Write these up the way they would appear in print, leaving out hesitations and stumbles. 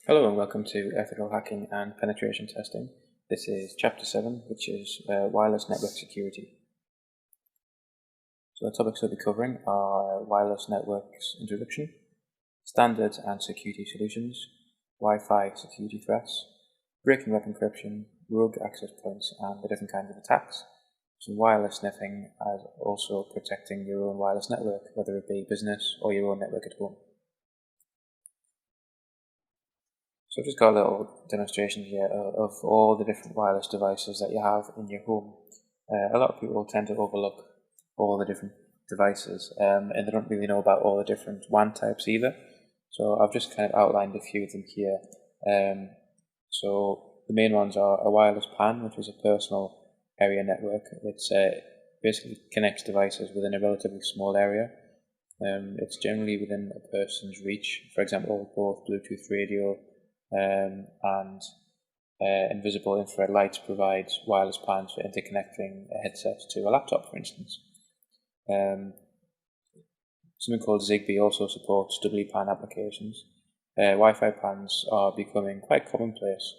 Hello and welcome to Ethical Hacking and Penetration Testing. This is chapter 7, which is wireless network security. So the topics we'll be covering are wireless networks introduction, standards and security solutions, Wi-Fi security threats, breaking web encryption, rogue access points and the different kinds of attacks, some wireless sniffing, as also protecting your own wireless network, whether it be business or your own network at home. So I've just got a little demonstration here of all the different wireless devices that you have in your home. A lot of people tend to overlook all the different devices and they don't really know about all the different WAN types either. So I've just kind of outlined a few of them here. So the main ones are a wireless PAN, which is a personal area network. It's basically connects devices within a relatively small area. It's generally within a person's reach. For example, both Bluetooth radio and invisible infrared lights provides wireless PANs for interconnecting a headset to a laptop, for instance. Something called Zigbee also supports WPAN applications. Wi-Fi PANs are becoming quite commonplace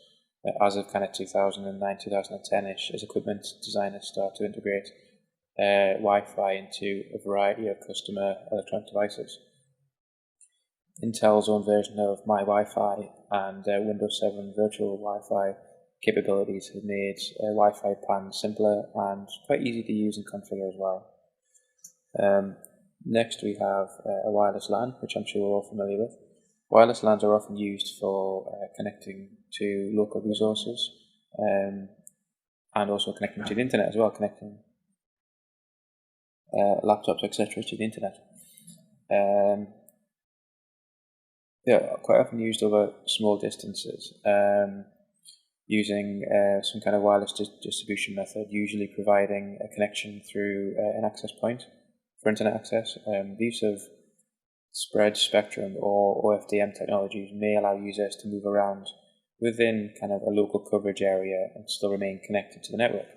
as of kind of 2009, 2010-ish, as equipment designers start to integrate Wi-Fi into a variety of customer electronic devices. Intel's own version of My Wi-Fi and Windows 7 virtual Wi-Fi capabilities have made Wi-Fi PAN simpler and quite easy to use and configure as well. Next we have a wireless LAN, which I'm sure we're all familiar with. Wireless LANs are often used for connecting to local resources and also connecting to the internet as well, connecting laptops, etc. to the internet. They're quite often used over small distances, using some kind of wireless distribution method, usually providing a connection through an access point for internet access. The use of spread spectrum or OFDM technologies may allow users to move around within kind of a local coverage area and still remain connected to the network.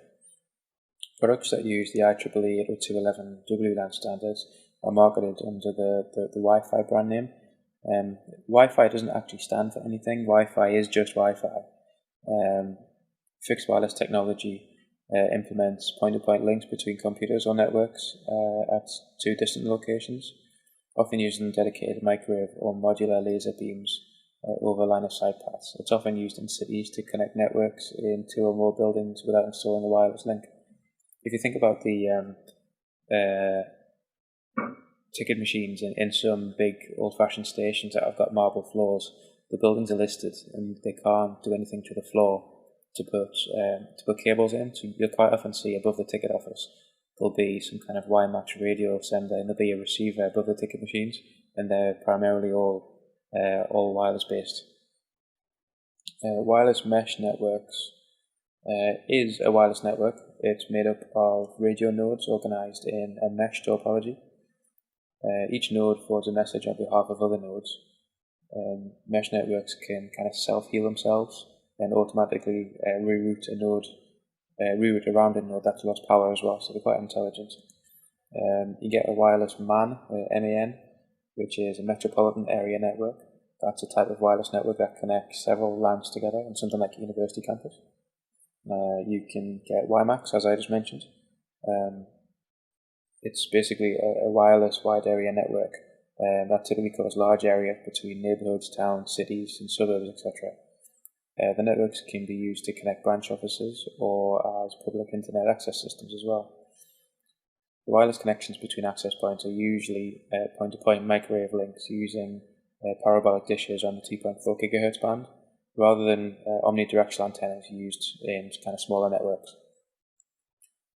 Products that use the IEEE 802.11 WLAN standards are marketed under the Wi-Fi brand name. Wi-Fi doesn't actually stand for anything. Wi-Fi is just Wi-Fi. Fixed wireless technology implements point-to-point links between computers or networks at two distant locations, often using dedicated microwave or modular laser beams over line-of-sight paths. It's often used in cities to connect networks in two or more buildings without installing a wireless link. If you think about the ticket machines in some big old-fashioned stations that have got marble floors, the buildings are listed and they can't do anything to the floor to put cables in. So you'll quite often see above the ticket office there'll be some kind of WiMAX radio sender and there'll be a receiver above the ticket machines, and they're primarily all wireless based. Wireless mesh networks is a wireless network. It's made up of radio nodes organized in a mesh topology. Each node forwards a message on behalf of other nodes. Mesh networks can kind of self-heal themselves and automatically reroute around a node that's lost power as well, so they're quite intelligent. You get a wireless MAN, MAN, which is a metropolitan area network. That's a type of wireless network that connects several LANs together on something like a university campus. You can get WiMAX, as I just mentioned. It's basically a wireless wide area network that typically covers large areas between neighborhoods, towns, cities, and suburbs, etc. The networks can be used to connect branch offices or as public internet access systems as well. The wireless connections between access points are usually point-to-point microwave links using parabolic dishes on the 2.4 GHz band, rather than omnidirectional antennas used in kind of smaller networks.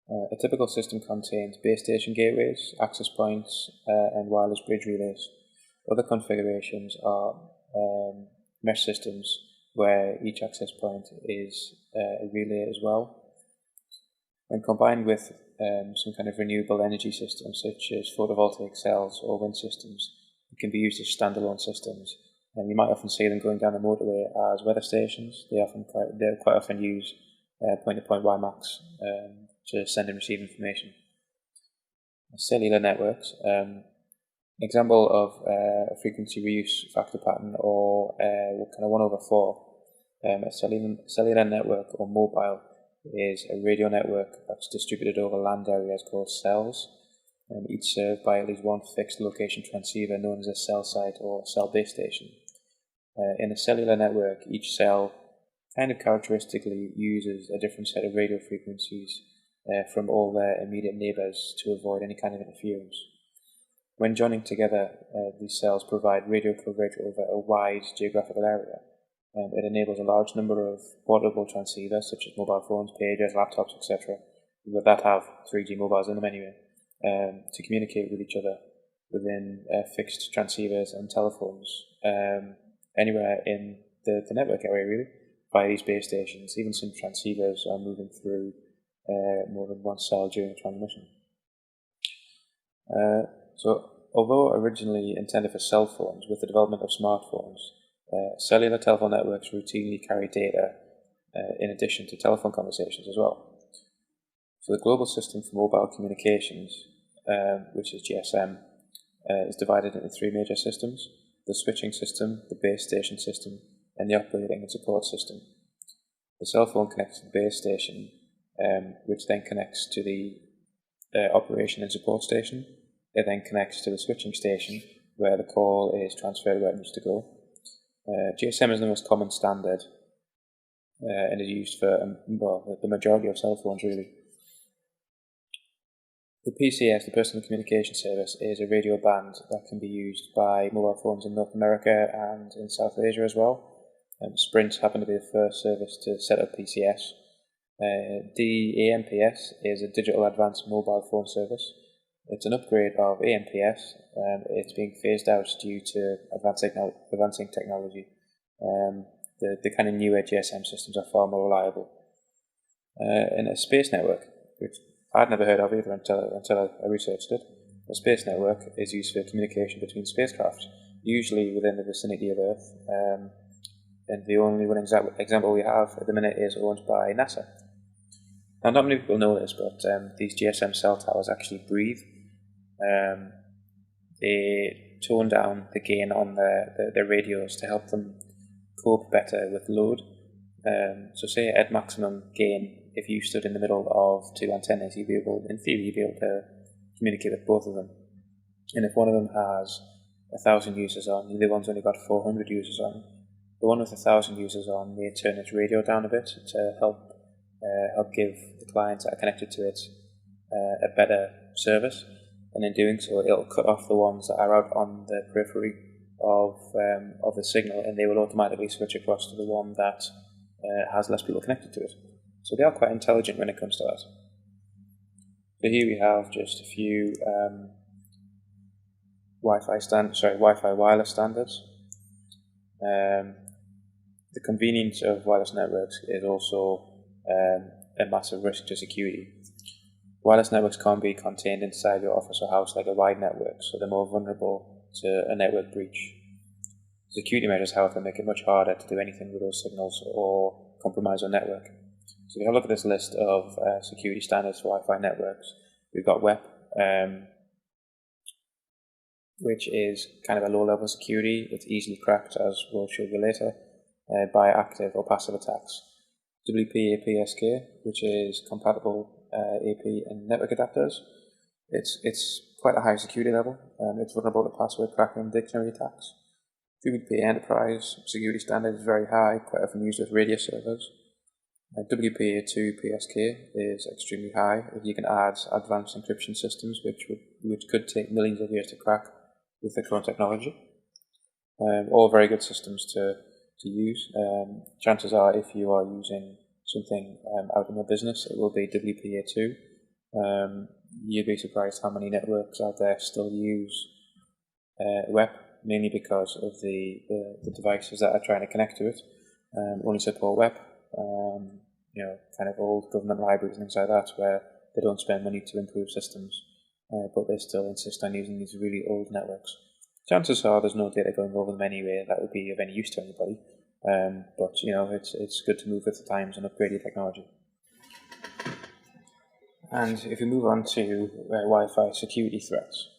A typical system contains base station gateways, access points, and wireless bridge relays. Other configurations are mesh systems where each access point is a relay as well. When combined with some kind of renewable energy systems such as photovoltaic cells or wind systems, it can be used as standalone systems. And you might often see them going down the motorway as weather stations. They quite often use point-to-point WiMAX to send and receive information. Cellular networks. Example of a frequency reuse factor pattern, or kind of 1/4. A cellular network or mobile is a radio network that's distributed over land areas called cells, each served by at least one fixed location transceiver known as a cell site or cell base station. In a cellular network, each cell kind of characteristically uses a different set of radio frequencies from all their immediate neighbours to avoid any kind of interference. When joining together, these cells provide radio coverage over a wide geographical area. It enables a large number of portable transceivers, such as mobile phones, pagers, laptops, etc., that have 3G mobiles in them anyway, to communicate with each other within fixed transceivers and telephones anywhere in the network area, really, via these base stations. Even some transceivers are moving through more than one cell during transmission. So, although originally intended for cell phones, with the development of smartphones, cellular telephone networks routinely carry data in addition to telephone conversations as well. So the global system for mobile communications, which is GSM, is divided into three major systems: the switching system, the base station system, and the operating and support system. The cell phone connects to the base station, which then connects to the operation and support station. It then connects to the switching station, where the call is transferred where it needs to go. GSM is the most common standard and is used for the majority of cell phones, really. The PCS, the Personal Communication Service, is a radio band that can be used by mobile phones in North America and in South Asia as well. Sprint happened to be the first service to set up PCS. DAMPS is a Digital Advanced Mobile Phone Service. It's an upgrade of AMPS. It's being phased out due to advancing technology. The kind of newer GSM systems are far more reliable. In a space network, which I'd never heard of either until I researched it, a space network is used for communication between spacecraft, usually within the vicinity of Earth. And the only one example we have at the minute is owned by NASA. Now, not many people know this, but these GSM cell towers actually breathe. They tone down the gain on their radios to help them cope better with load. So say at maximum gain, if you stood in the middle of two antennas, in theory, you'd be able to communicate with both of them. And if one of them has 1,000 users on, and the other one's only got 400 users on, the one with 1,000 users on may turn its radio down a bit to help give the clients that are connected to it a better service, and in doing so, it'll cut off the ones that are out on the periphery of the signal, and they will automatically switch across to the one that has less people connected to it. So they are quite intelligent when it comes to that. So here we have just a few Wi-Fi wireless standards. The convenience of wireless networks is also a massive risk to security. Wireless networks can't be contained inside your office or house like a wide network, so they're more vulnerable to a network breach. Security measures, however, make it much harder to do anything with those signals or compromise your network. So if you have a look at this list of security standards for Wi-Fi networks, we've got WEP, which is kind of a low-level security. It's easily cracked, as we'll show you later, by active or passive attacks. WPA-PSK, which is compatible AP and network adapters. It's quite a high security level. It's vulnerable to password cracking and dictionary attacks. WPA Enterprise security standard is very high, quite often used with radio servers. WPA2 PSK is extremely high. You can add advanced encryption systems, which could take millions of years to crack with the current technology. All very good systems to use. Chances are, if you are using something out in your business, it will be WPA2. You'd be surprised how many networks out there still use WEP, mainly because of the devices that are trying to connect to it only support WEP. Kind of old government libraries and things like that, where they don't spend money to improve systems, but they still insist on using these really old networks. Chances are there's no data going over them anyway that would be of any use to anybody, but it's good to move with the times and upgrade your technology. And if we move on to Wi-Fi security threats,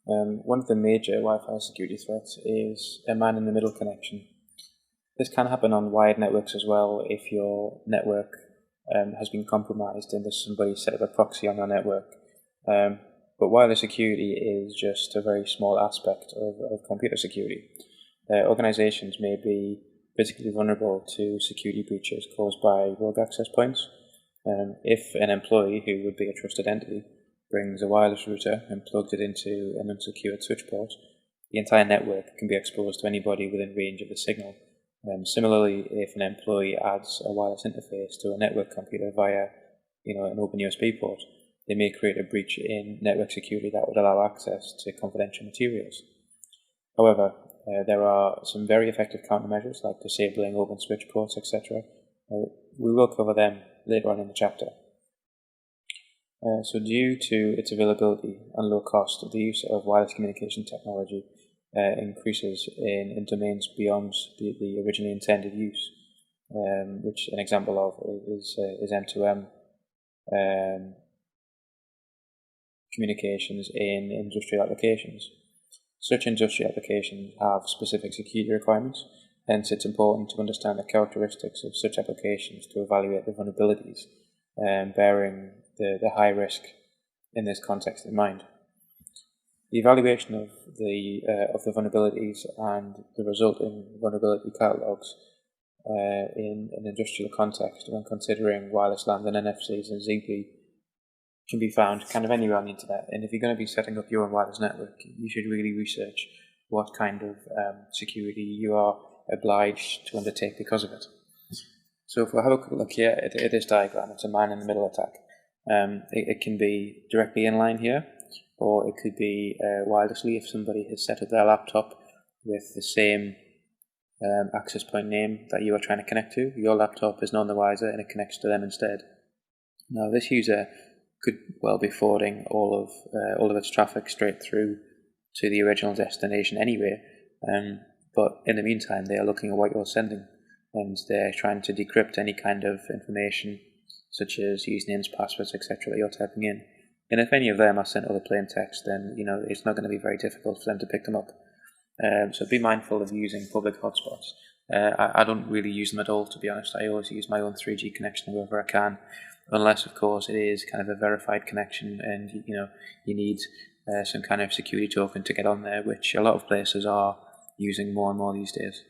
One of the major Wi-Fi security threats is a man-in-the-middle connection. This can happen on wired networks as well if your network has been compromised and there's somebody set up a proxy on your network. But wireless security is just a very small aspect of computer security. Organizations may be particularly vulnerable to security breaches caused by rogue access points. If an employee, who would be a trusted entity, brings a wireless router and plugs it into an unsecured switch port, the entire network can be exposed to anybody within range of the signal. Similarly, if an employee adds a wireless interface to a network computer via an open USB port, they may create a breach in network security that would allow access to confidential materials. However, there are some very effective countermeasures like disabling open switch ports, etc. We will cover them later on in the chapter. So due to its availability and low cost, the use of wireless communication technology increases in domains beyond the originally intended use, which an example of is M2M communications in industrial applications. Such industrial applications have specific security requirements, hence it's important to understand the characteristics of such applications to evaluate the vulnerabilities, bearing the high risk in this context in mind. The evaluation of the vulnerabilities and the resulting vulnerability catalogs in an industrial context when considering wireless LAN and NFCs and ZigBee can be found kind of anywhere on the internet. And if you're going to be setting up your own wireless network, you should really research what kind of security you are obliged to undertake because of it. So if we have a quick look here at this diagram, it's a man-in-the-middle attack. It can be directly inline here, or it could be wirelessly if somebody has set up their laptop with the same access point name that you are trying to connect to. Your laptop is none the wiser and it connects to them instead. Now this user could well be forwarding all of its traffic straight through to the original destination anyway, but in the meantime they are looking at what you're sending and they're trying to decrypt any kind of information such as usernames, passwords, etc. that you're typing in. And if any of them are sent over plain text, then it's not going to be very difficult for them to pick them up. So be mindful of using public hotspots. I don't really use them at all, to be honest. I always use my own 3G connection wherever I can, unless of course it is kind of a verified connection and you need some kind of security token to get on there, which a lot of places are using more and more these days.